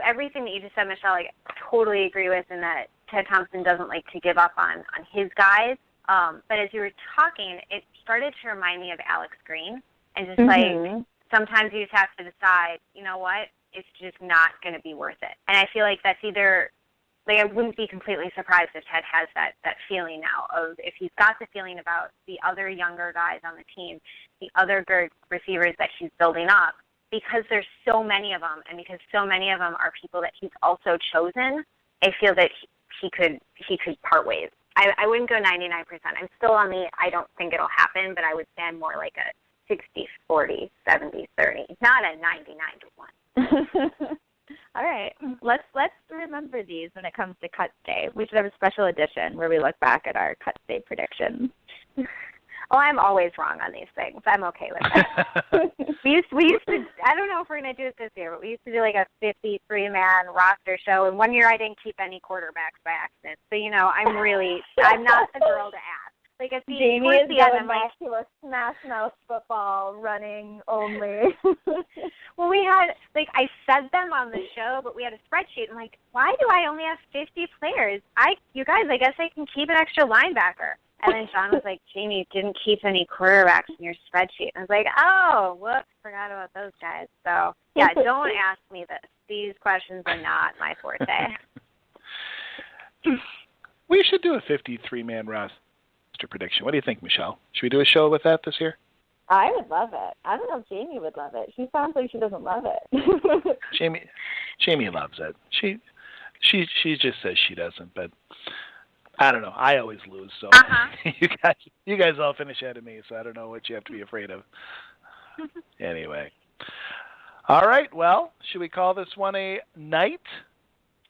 Everything that you just said, Michelle, I totally agree with, in that Ted Thompson doesn't like to give up on his guys. But as you were talking, it started to remind me of Alex Green, and just like sometimes you just have to decide, you know what, it's just not going to be worth it. And I feel like that's either, I wouldn't be completely surprised if Ted has that feeling now of, if he's got the feeling about the other younger guys on the team, the other good receivers that he's building up, because there's so many of them, and because so many of them are people that he's also chosen, I feel that he could part ways. I wouldn't go 99%. I'm still on the I don't think it'll happen, but I would say I'm more like a 60-40, 70-30, not a 99-1. All right. Let's remember these when it comes to Cuts Day. We should have a special edition where we look back at our Cuts Day predictions. Oh, I'm always wrong on these things. I'm okay with that. we used to, I don't know if we're going to do it this year, but we used to do like a 53-man roster show, and one year I didn't keep any quarterbacks by accident. So, I'm not the girl to ask. Like, if Jayme is going back to a Smash Mouth football running only. Well, we had, I said them on the show, but we had a spreadsheet. I'm like, why do I only have 50 players? You guys, I guess I can keep an extra linebacker. And then Sean was like, Jayme, you didn't keep any quarterbacks in your spreadsheet. And I was like, oh, whoops, forgot about those guys. So, yeah, don't ask me this. These questions are not my forte. We should do a 53-man roster prediction. What do you think, Michelle? Should we do a show with that this year? I would love it. I don't know if Jayme would love it. She sounds like she doesn't love it. Jayme loves it. She just says she doesn't, but I don't know. I always lose, so you guys all finish ahead of me, so I don't know what you have to be afraid of. Anyway. All right, well, should we call this one a night?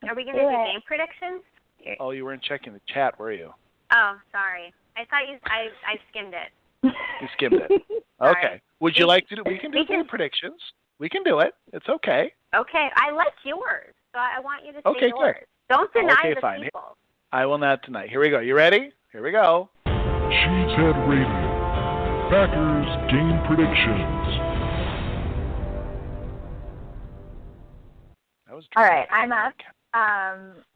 Are we going to do game predictions? Oh, you weren't checking the chat, were you? Oh, sorry. I thought I skimmed it. You skimmed it. Okay. Would you like to do? We can do game predictions. We can do it. It's okay. Okay. I like yours, so I want you to say yours. Good. Don't deny the fine. people. I will not tonight. Here we go. You ready? Here we go. Cheesehead Radio. Packers game predictions. All right, I'm up.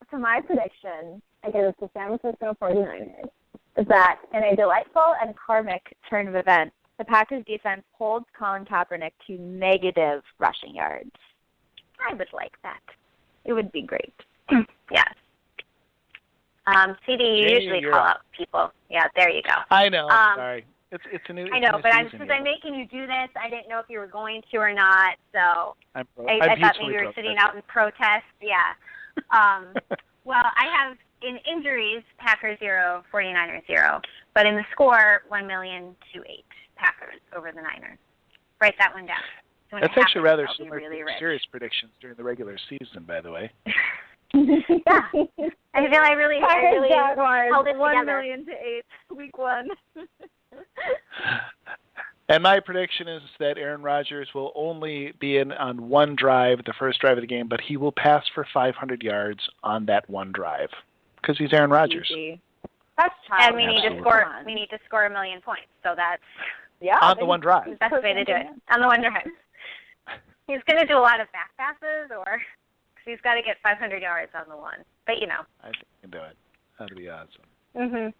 So my prediction, I give it to San Francisco 49ers, is that in a delightful and karmic turn of events, the Packers defense holds Colin Kaepernick to negative rushing yards. I would like that. It would be great. Yes. CD, you usually call out people. Yeah, there you go. I know. Sorry. It's a new. I know, but since I'm making you do this, I didn't know if you were going to or not. So I thought maybe you were sitting out in protest. Yeah. Well, I have in injuries Packers 0, 49ers 0, but in the score 1,000,000 to 8 Packers over the Niners. Write that one down. So that's actually rather similar to serious predictions during the regular season, by the way. Yeah. I feel I really held it 1,000,000 to 8, week 1. And my prediction is that Aaron Rodgers will only be in on one drive, the first drive of the game, but he will pass for 500 yards on that one drive because he's Aaron Rodgers. That's and we need to score. We need to score 1,000,000 points. So that's on the one drive. That's the way to do it. On the one drive. He's going to do a lot of back passes, or he's got to get 500 yards on the one. But I think he can do it. That'd be awesome. Mhm.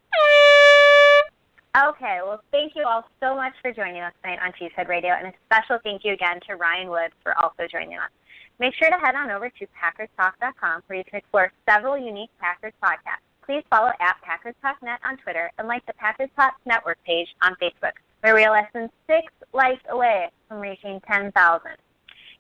Okay, well, thank you all so much for joining us tonight on Cheesehead Radio, and a special thank you again to Ryan Wood for also joining us. Make sure to head on over to PackersTalk.com where you can explore several unique Packers podcasts. Please follow @PackersTalkNet on Twitter and like the Packers Talk Network page on Facebook, where we are less than 6 likes away from reaching 10,000.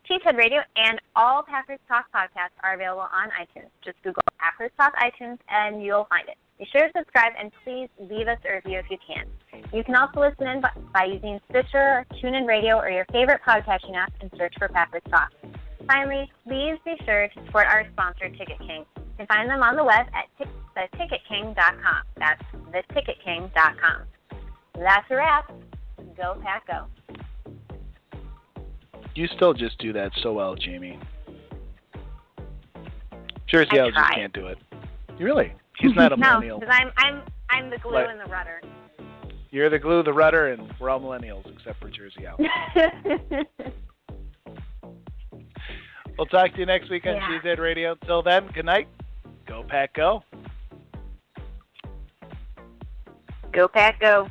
Cheesehead Radio and all Packers Talk podcasts are available on iTunes. Just Google Packers Talk iTunes and you'll find it. Be sure to subscribe and please leave us a review if you can. You can also listen in by using Stitcher, TuneIn Radio, or your favorite podcasting app and search for Packers Talk. Finally, please be sure to support our sponsor, Ticket King. You can find them on the web at theticketking.com. That's theticketking.com. That's a wrap. Go Pack Go. You still just do that so well, Jayme. Jersey Al just can't do it. You really? He's not a millennial. No, because I'm the glue and the rudder. You're the glue, the rudder, and we're all millennials except for Jersey Al. We'll talk to you next week on Cheesehead Radio. Until then, good night. Go Pack Go. Go Pack Go.